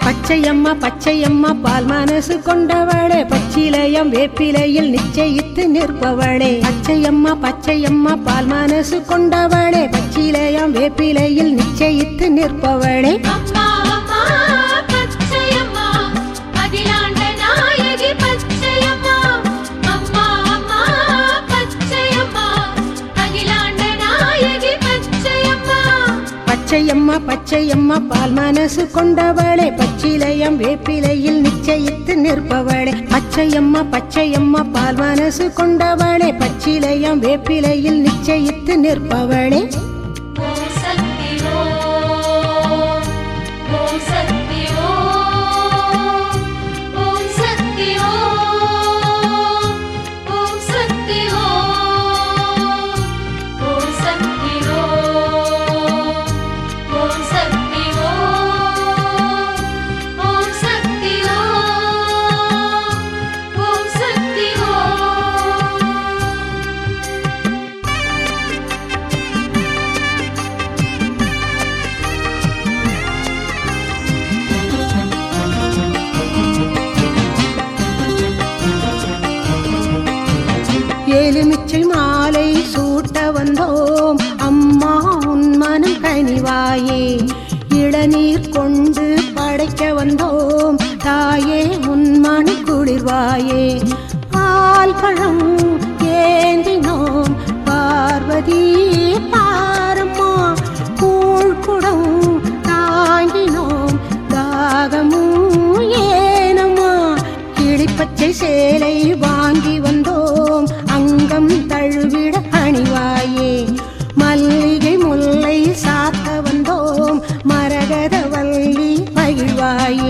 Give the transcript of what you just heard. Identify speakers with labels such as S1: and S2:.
S1: பச்சையம்மா பச்சையம்மா பால் மனசு கொண்டவளே, பச்சிலையம் வேப்பிலையில் நிச்சயித்து நிற்பவளே. பச்சையம்மா பச்சையம்மா பால் மனசு கொண்டவளே, பச்சிலையம் வேப்பிலையில் நிச்சயித்து நிற்பவளே. பச்சையம்மா பச்சையம்மா பால் மனசு கொண்டவளே, பச்சிலையம் வேப்பிலையில் நிச்சயித்து நிற்பவளே. பச்சையம்மா பச்சையம்மா பால் மனசு கொண்டவளே, பச்சிலையம் வேப்பிலையில் நிச்சயித்து நிற்பவளே. எலுமிச்சை மாலை சூட்ட வந்தோம் அம்மா உன் மனம் கனிவாயே. இளநீர் கொண்டு படைக்க வந்தோம் தாயே உன் மனம் குளிர்வாயே. பால் பழம் ஏந்தினோம் பார்வதி பாரம்மா, கூழ்குடம் தாங்கினோம் தாகமும் ஏனம்மா. கிளிப்பச்சை சேலை வாங்கி வந்தோம் அங்கம் தழுவிட அணிவாயே. மல்லிகை முல்லை சாத்த வந்தோம் மரகத வள்ளி மகிழ்வாயே.